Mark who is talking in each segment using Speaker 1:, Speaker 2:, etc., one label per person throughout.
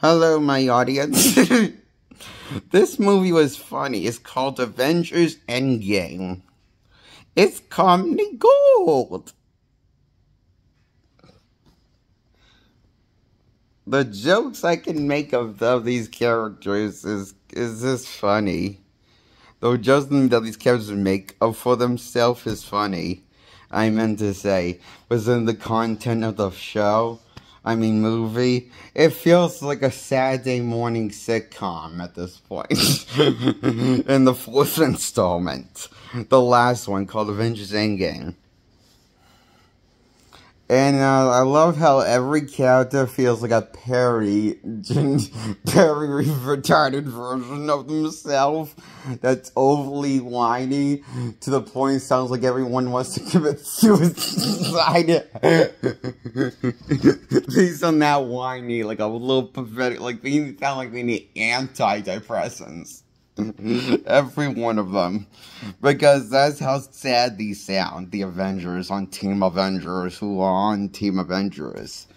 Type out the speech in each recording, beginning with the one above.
Speaker 1: Hello, my audience. This movie was funny. It's called Avengers Endgame. It's comedy gold. The jokes I can make of these characters is just funny. The jokes that these characters make up for themselves is funny. I meant to say, was in the content of the show. Movie. It feels like a Saturday morning sitcom at this point. In the fourth installment. The last one called Avengers Endgame. And I love how every character feels like a parody retarded version of themselves that's overly whiny to the point it sounds like everyone wants to commit suicide. They sound that whiny, like a little pathetic, like they sound like they need antidepressants. Every one of them. Because that's how sad these sound, the Avengers on Team Avengers who are on Team Avengers.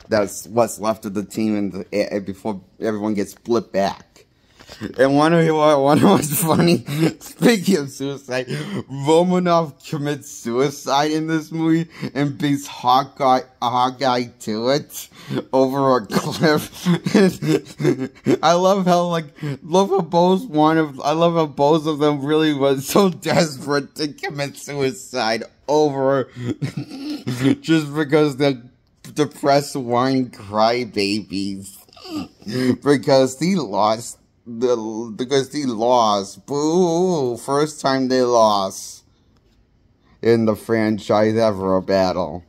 Speaker 1: That's what's left of the team before everyone gets split back. And one of what's funny, speaking of suicide, Romanov commits suicide in this movie and beats Hawkeye to it over a cliff. I love how both of them really was so desperate to commit suicide over just because they're depressed, whiny crybabies. Because he lost. Boo! First time they lost in the franchise ever, a battle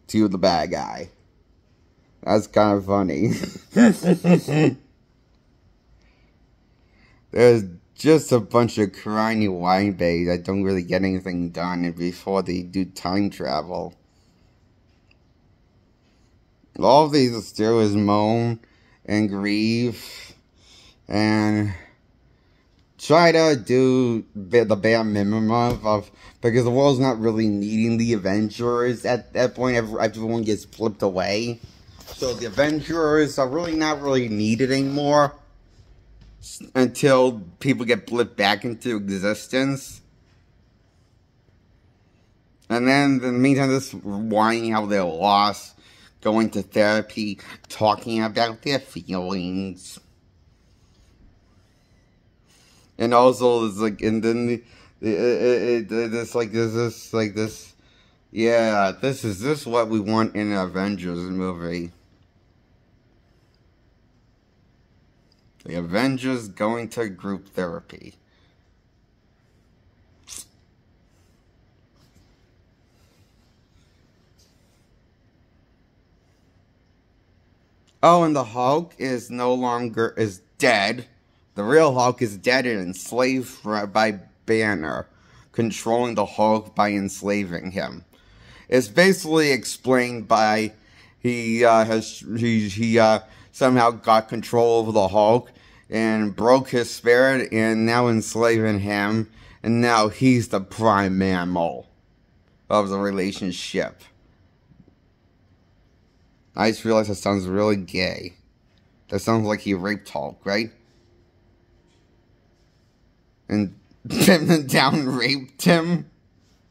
Speaker 1: to the bad guy. That's kind of funny. There's just a bunch of crying wine babes that don't really get anything done before they do time travel. All these do is moan and grieve and try to do the bare minimum of because the world's not really needing the Avengers at that point. Everyone gets flipped away, so the Avengers are really not really needed anymore until people get flipped back into existence. And then in the meantime, this whining how they're lost, going to therapy, talking about their feelings. And also, it's like, and then this is what we want in an Avengers movie. The Avengers going to group therapy. Oh, and the Hulk is dead. The real Hulk is dead and enslaved by Banner, controlling the Hulk by enslaving him. It's basically explained by he somehow got control over the Hulk and broke his spirit and now enslaving him, and now he's the prime mammal of the relationship. I just realized that sounds really gay. That sounds like he raped Hulk, right? And down raped him?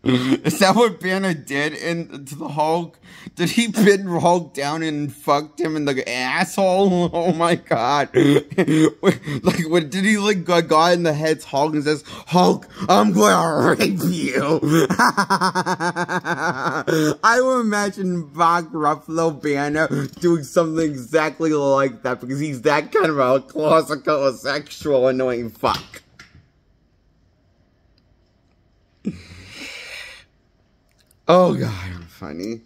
Speaker 1: Is that what Banner did to the Hulk? Did he pin Hulk down and fucked him in the asshole? Oh my god. Did he go in the head's Hulk and says, Hulk, I'm gonna rape you? I would imagine Mark Ruffalo Banner doing something exactly like that because he's that kind of a classical sexual annoying fuck. Oh god, I'm funny.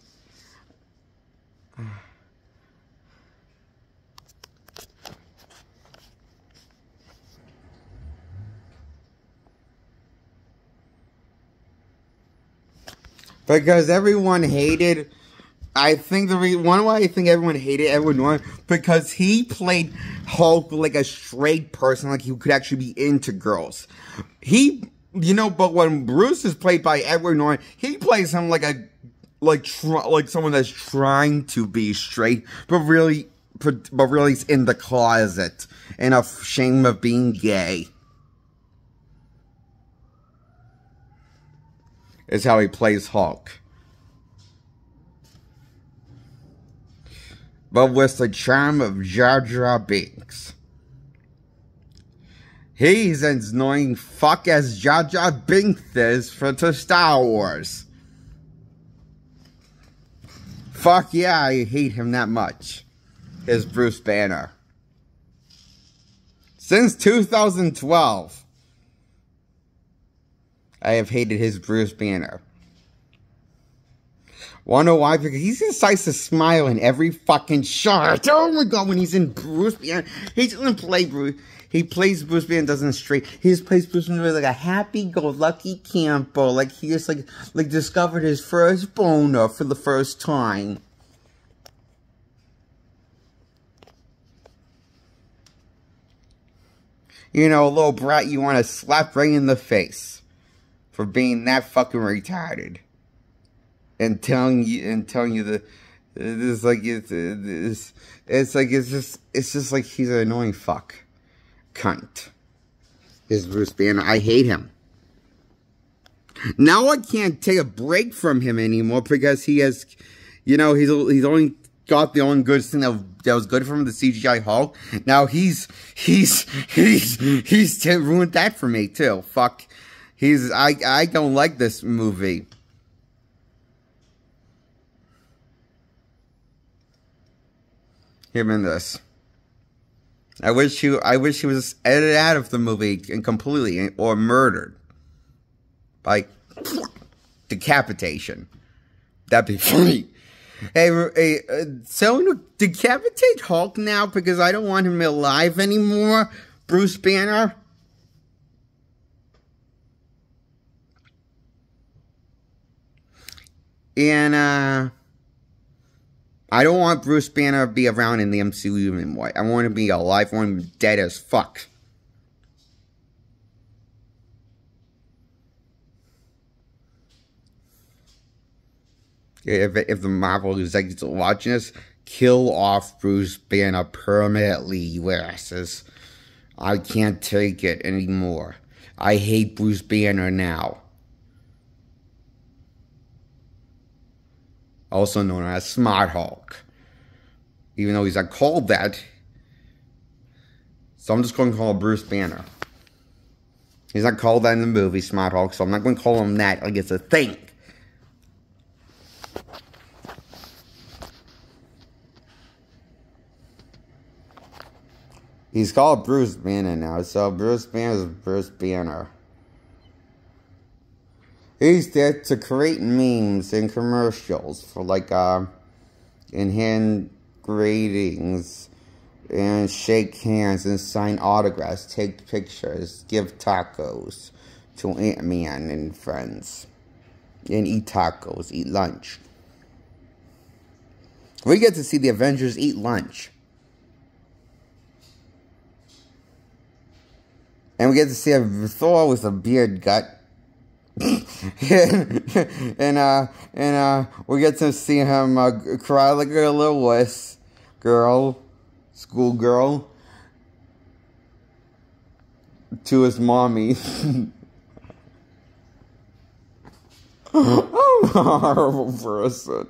Speaker 1: Because everyone hated, I think the reason why I think everyone hated Edward Norton, because he played Hulk like a straight person, like he could actually be into girls. But when Bruce is played by Edward Norton, he plays him like someone that's trying to be straight, but really but really he's in the closet and ashamed of being gay. Is how he plays Hulk. But with the charm of Jar Jar Binks. He's as annoying fuck as Jar Jar Binks is for the Star Wars. Fuck yeah, I hate him that much. Is Bruce Banner. Since 2012, I have hated his Bruce Banner. Wanna know why? Because he decides to smile in every fucking shot. Oh my god, when he's in Bruce Banner, he doesn't play Bruce. He plays Bruce Banner, doesn't straight. He just plays Bruce Banner like a happy-go-lucky camper, like he just like discovered his first boner for the first time. You know, a little brat you want to slap right in the face for being that fucking retarded, and telling you that it's just like he's an annoying fuck. Cunt. Is Bruce Banner. I hate him. Now I can't take a break from him anymore because he has, you know, he's only got the only good thing that was good from the CGI Hulk. Now he's ruined that for me too. Fuck. I don't like this movie. Him in this. I wish he was edited out of the movie and completely or murdered by decapitation. That'd be funny. Hey, so decapitate Hulk now because I don't want him alive anymore. Bruce Banner. And I don't want Bruce Banner to be around in the MCU anymore. I want him to be alive. I want him dead as fuck. If the Marvel executives are watching this, kill off Bruce Banner permanently, you asses. I can't take it anymore. I hate Bruce Banner now. Also known as Smart Hulk. Even though he's not called that. So I'm just going to call him Bruce Banner. He's not called that in the movie, Smart Hulk, so I'm not going to call him that like it's a thing. He's called Bruce Banner now, so Bruce Banner is Bruce Banner. He's there to create memes and commercials for like in hand gradings and shake hands and sign autographs, take pictures, give tacos to Ant-Man and friends, and eat tacos, eat lunch. We get to see the Avengers eat lunch. And we get to see a Thor with a beard gut. and we get to see him cry like a little wuss girl, schoolgirl, to his mommy. I'm a horrible person.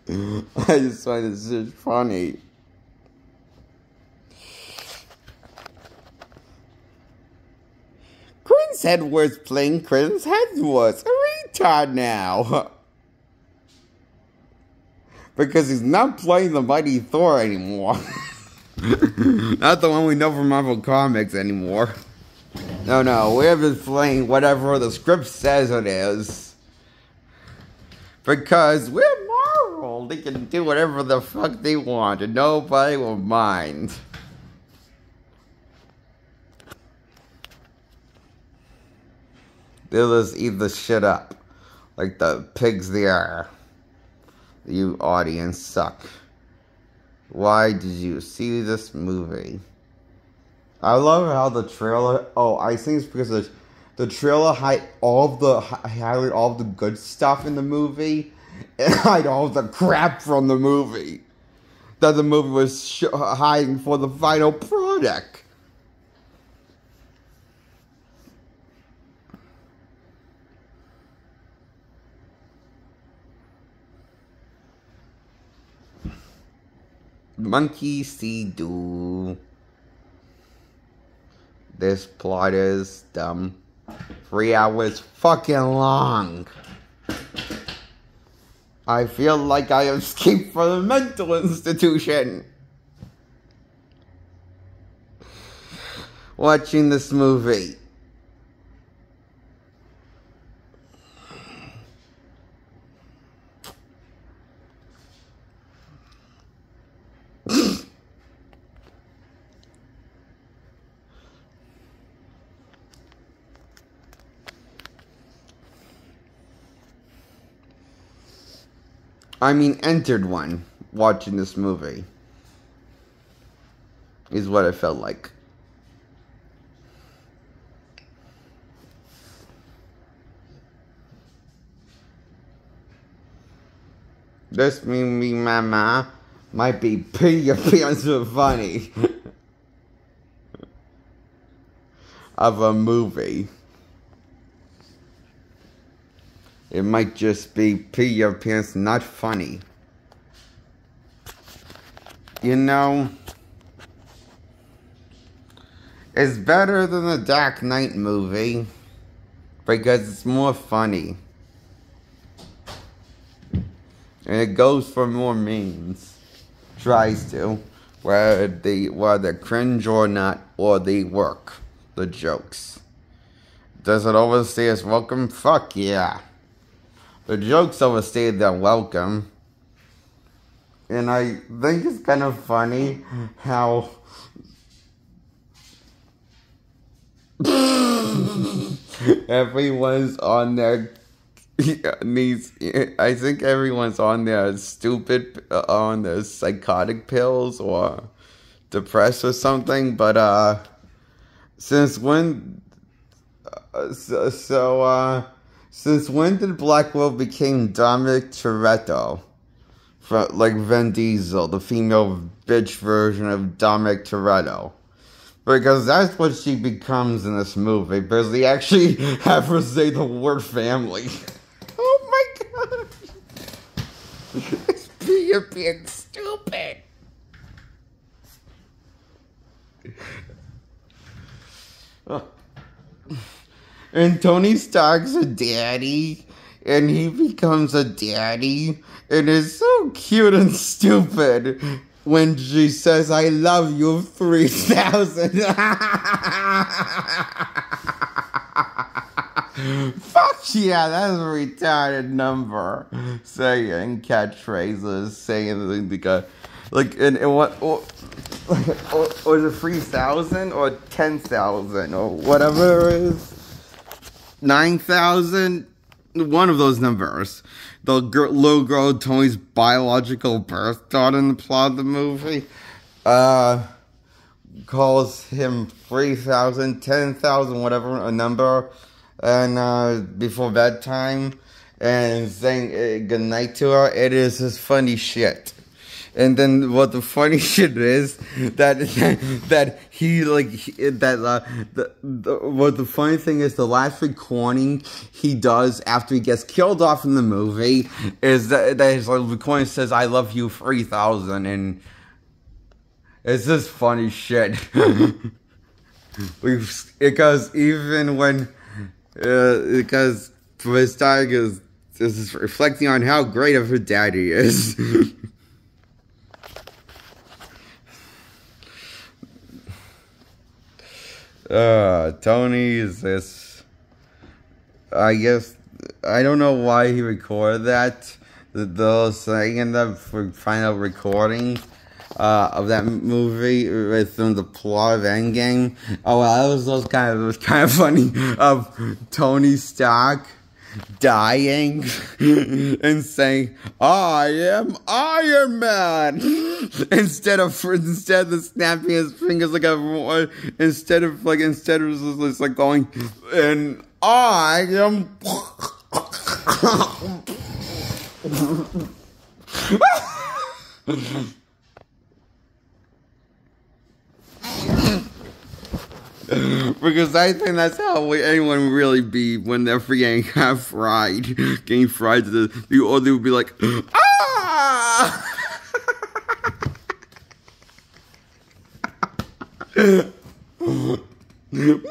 Speaker 1: I just find this shit funny. Chris Edwards playing Chris Edwards. A retard now. Because he's not playing the Mighty Thor anymore. Not the one we know from Marvel Comics anymore. No, we're just playing whatever the script says it is. Because we're Marvel. They can do whatever the fuck they want and nobody will mind. They'll just eat the shit up. Like the pigs they are. You audience suck. Why did you see this movie? I love how the trailer... Oh, I think it's because the trailer highlighted all the good stuff in the movie. And hide all the crap from the movie. that the movie was hiding for the final product. Monkey see do. This plot is dumb. 3 hours fucking long. I feel like I escaped from a mental institution watching this movie. I mean, entered one watching this movie. Is what I felt like. This me mama might be pretty appearance funny of a movie. It might just be pretty appearance not funny. You know, it's better than the Dark Knight movie because it's more funny. And it goes for more memes. Tries to. Whether cringe or not, or they work. The jokes. Does it overstay its welcome? Fuck yeah. The jokes overstayed their welcome. And I think it's kind of funny how everyone's on their knees. I think everyone's on their on their psychotic pills or depressed or something. But since when? Since when did Black Widow become Dominic Toretto? Like Vin Diesel, the female bitch version of Dominic Toretto. Because that's what she becomes in this movie. Because they actually have her say the word family. Oh my god. You're being stupid. And Tony Stark's a daddy, and he becomes a daddy, and it's so cute and stupid when she says, I love you 3,000. Fuck yeah, that's a retarded number. Saying catchphrases, saying and what, or is it 3,000 or 10,000 or whatever it is? 9,000, one of those numbers. The little girl Tony's biological birth daughter in the plot of the movie calls him 3,000, 10,000, whatever a number, and before bedtime, and saying good night to her. It is just funny shit. And then what the funny shit is what the funny thing is, the last recording he does after he gets killed off in the movie is that his recording says I love you 3,000, and it's just funny shit. Because even when because Miss Tiger is reflecting on how great of her daddy is. Tony is this, I guess, I don't know why he recorded that, the saying in the final recording, of that movie within the plot of Endgame. Oh, well, it was kind of funny of Tony Stark dying and saying, I am Iron Man, instead of snapping his fingers instead of just like going, and I am Because I think that's how anyone would really be when they're getting fried. Getting fried to the other would be like, ah!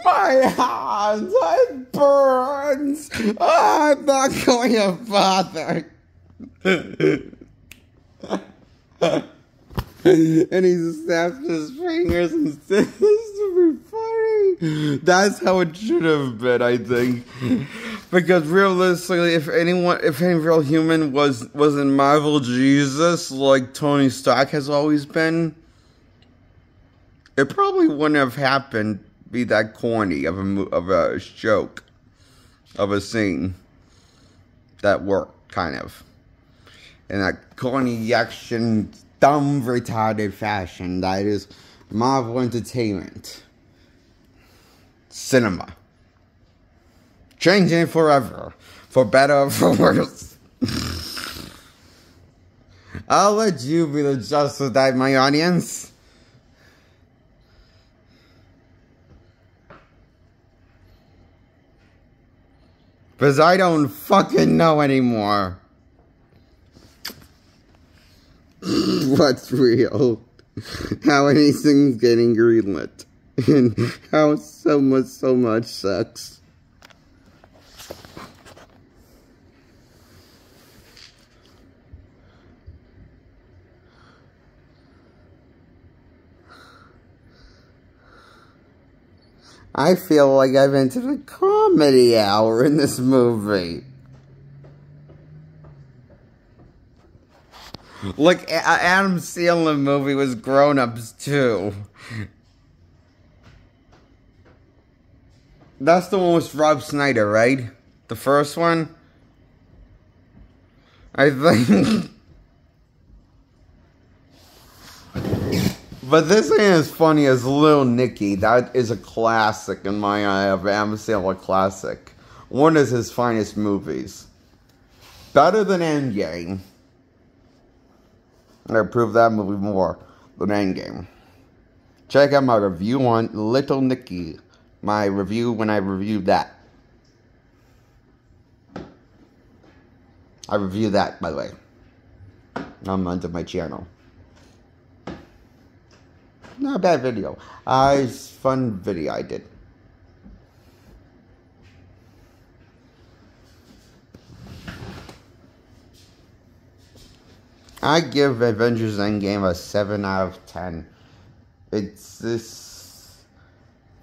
Speaker 1: My hands, it burns! Oh, I'm not going to bother. And he snaps his fingers and says, "This is funny." That's how it should have been, I think. Because realistically, if any real human wasn't Marvel Jesus like Tony Stark has always been, it probably wouldn't have happened. Be that corny of a joke, of a scene that worked kind of in that corny action, dumb, retarded fashion that is Marvel Entertainment. Cinema. Changing forever. For better or for worse. I'll let you be the judge of that, my audience. Because I don't fucking know anymore. What's real? How anything's getting greenlit. And how so much sucks. I feel like I've entered a comedy hour in this movie. Like, Adam Sandler movie was grown-ups too. That's the one with Rob Schneider, right? The first one? I think. But this ain't as funny as Little Nicky. That is a classic in my eye, of Adam Sandler classic. One of his finest movies. Better than Endgame. I approve that movie more than Endgame. Check out my review on Little Nicky. My review when I reviewed that. I reviewed that, by the way. I'm onto my channel. Not a bad video. It's a fun video I did. I give Avengers Endgame a 7 out of 10. It's this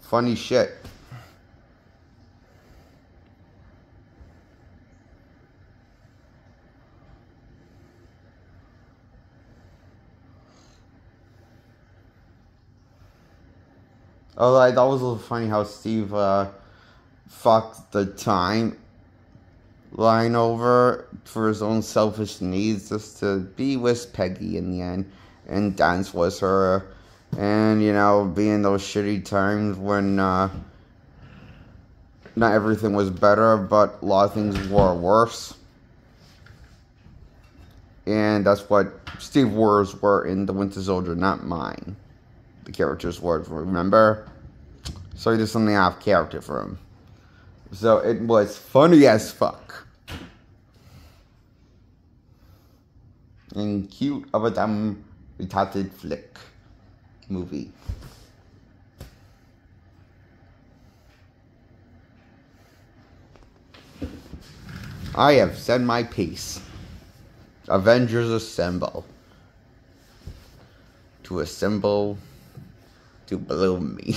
Speaker 1: funny shit. Although I thought it was a little funny how Steve fucked the time line over for his own selfish needs just to be with Peggy in the end and dance with her, and you know, be in those shitty times when not everything was better but a lot of things were worse. And that's what Steve's words were in The Winter Soldier, not mine. The character's words, remember? So he did something out of character for him. So it was funny as fuck. And cute of a dumb, retarded flick movie. I have said my piece. Avengers assemble. To assemble to blow me.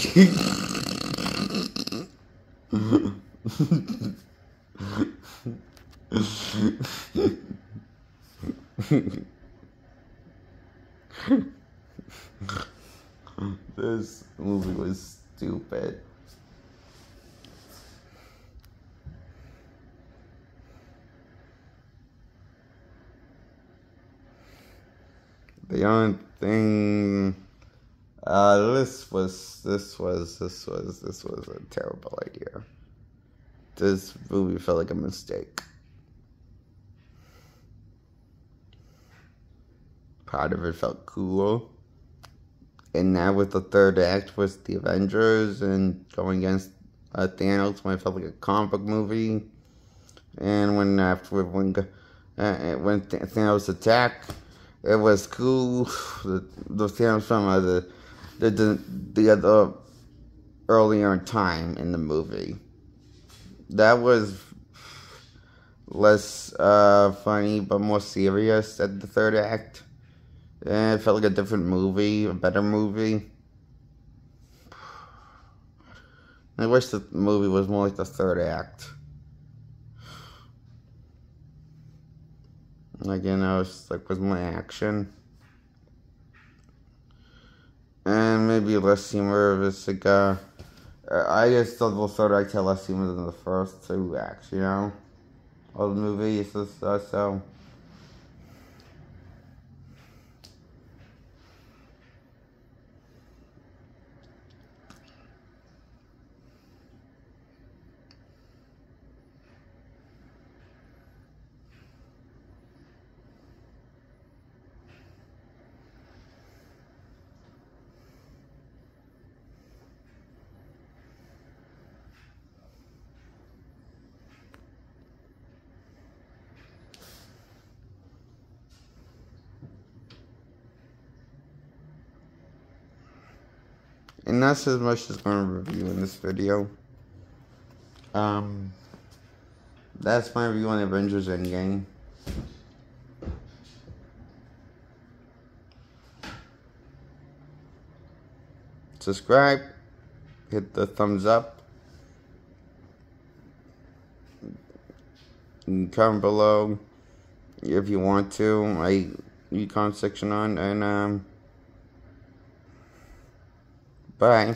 Speaker 1: This movie was stupid. The only thing, this was a terrible idea. This movie felt like a mistake. Part of it felt cool. And now with the third act was the Avengers and going against Thanos, when it felt like a comic book movie. And when Thanos attacked, it was cool. The Thanos from the other earlier in time in the movie. That was less funny but more serious at the third act. And it felt like a different movie, a better movie. I wish the movie was more like the third act. Like, you know, it's like with more action. And maybe less humor. It's like, I just thought the third act had less humor than the first two acts, you know? Of the movie, so. And that's as much as I'm going to review in this video. That's my review on Avengers Endgame. Subscribe, hit the thumbs up, and comment below if you want to. Comment section on, and bye.